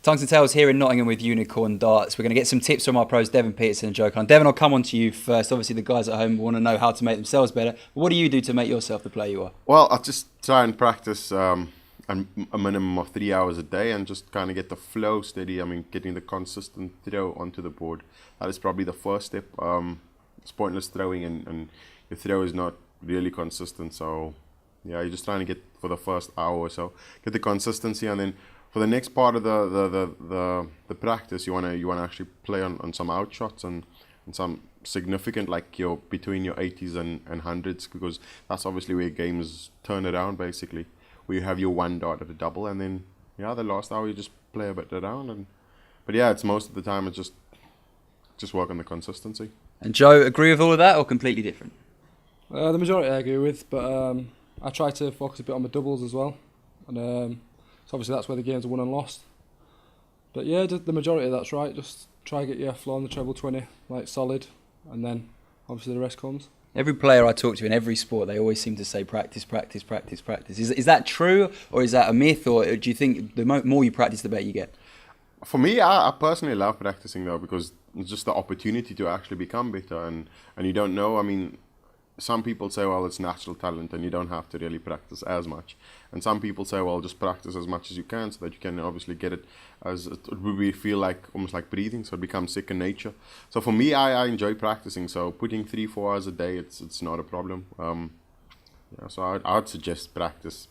TungstenTales here in Nottingham with Unicorn Darts. We're going to get some tips from our pros, Devon Petersen and Joe Cullen. Devon, I'll come on to you first. Obviously, the guys at home want to know how to make themselves better. But what do you do to make yourself the player you are? Well, I just try and practice a minimum of 3 hours a day and just kind of get the flow steady. I mean, getting the consistent throw onto the board. That is probably the first step. It's pointless throwing and your throw is not really consistent. So, yeah, you're just trying to get for the first hour or so, get the consistency, and then for the next part of the practice, you wanna actually play on some out shots and some significant, like between your 80s and 100s, because that's obviously where games turn around basically. Where you have your one dart at a double, and then the last hour you just play a bit around. But yeah, it's most of the time it's just work on the consistency. And Joe, agree with all of that or completely different? The majority I agree with, but I try to focus a bit on the doubles as well, and so obviously that's where the games are won and lost. But yeah, the majority of that's right. Just try to get your flow on the treble 20, like solid, and then obviously the rest comes. Every player I talk to in every sport, they always seem to say practice, practice, practice, practice. Is that true, or is that a myth, or do you think the more you practice, the better you get? For me, I personally love practicing though, because it's just the opportunity to actually become better, and you don't know. I mean, some people say, well, it's natural talent and you don't have to really practice as much. And some people say, well, just practice as much as you can so that you can obviously get it as it would feel like almost like breathing, so it becomes second nature. So for me, I enjoy practicing. So putting 3-4 hours a day, it's not a problem. So I'd suggest practice.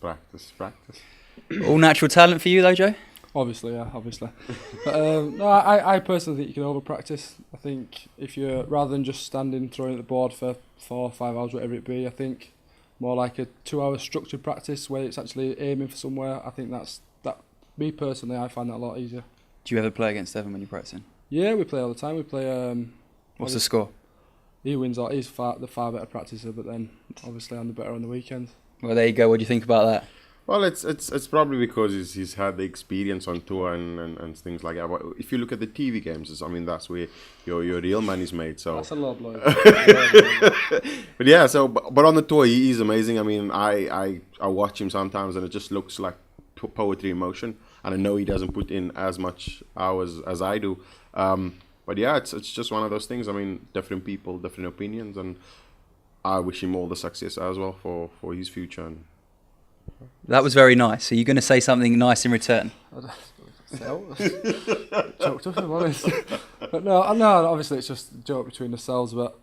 All natural talent for you though, Joe? Obviously. But no, I personally think you can over practice. I think if you're, rather than just standing throwing at the board for 4 or 5 hours, whatever it be, I think more like a 2-hour structured practice where it's actually aiming for somewhere. I think that me personally, I find that a lot easier. Do you ever play against Devon when you're practicing? Yeah, we play all the time. We play. What's the score? He wins. He's the far better practicer, but then obviously I'm the better on the weekends. Well, there you go. What do you think about that? Well, it's probably because he's had the experience on tour and things like that. But if you look at the TV games, that's where your real money's made. So that's a low blow. But yeah, but on the tour he's amazing. I mean, I watch him sometimes and it just looks like poetry in motion. And I know he doesn't put in as much hours as I do. But yeah, it's just one of those things. I mean, different people, different opinions, and I wish him all the success as well for his future. And that was very nice. Are you going to say something nice in return? Choked up, if I'm honest. But no, obviously it's just a joke between ourselves. But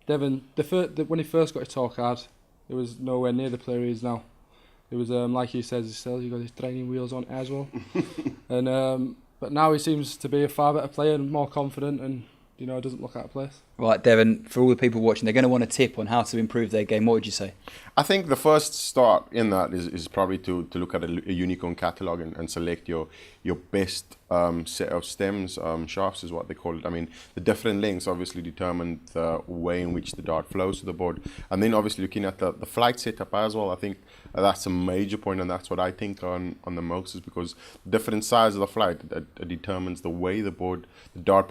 Devon, when he first got his talk card, it was nowhere near the player he is now. It was like he says, he got his training wheels on as well. And but now he seems to be a far better player and more confident, and doesn't look out of place. Right, Devon, for all the people watching, they're going to want a tip on how to improve their game. What would you say? I think the first start in that is probably to look at a unicorn catalogue and select your best set of stems. Shafts is what they call it. I mean, the different lengths obviously determine the way in which the dart flows to the board. And then obviously looking at the flight setup as well, I think that's a major point, and that's what I think on the most, is because different size of the flight it determines the way the dart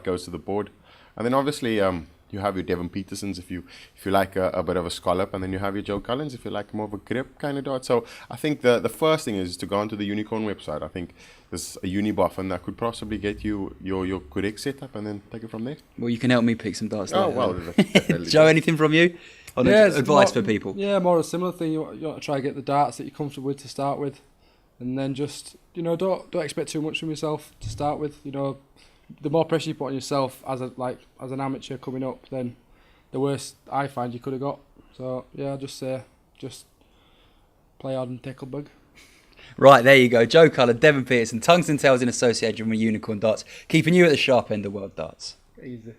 goes to the board. And then obviously you have your Devon Petersens if you like a bit of a scallop, and then you have your Joe Cullens if you like more of a grip kind of dart. So I think the first thing is to go onto the Unicorn website. I think there's a Unibuff, and that could possibly get you your correct setup, and then take it from there. Well, you can help me pick some darts. Oh, well, Joe, anything from you? Advice for people? Yeah, more a similar thing. You want to try to get the darts that you're comfortable with to start with, and then just don't expect too much from yourself to start with. The more pressure you put on yourself as an amateur coming up, then the worse I find you could have got. So yeah, just play hard and tackle big. Right, there you go. Joe Cullen, Devon Petersen, TungstenTales in association with Unicorn Darts, keeping you at the sharp end of world darts. Easy.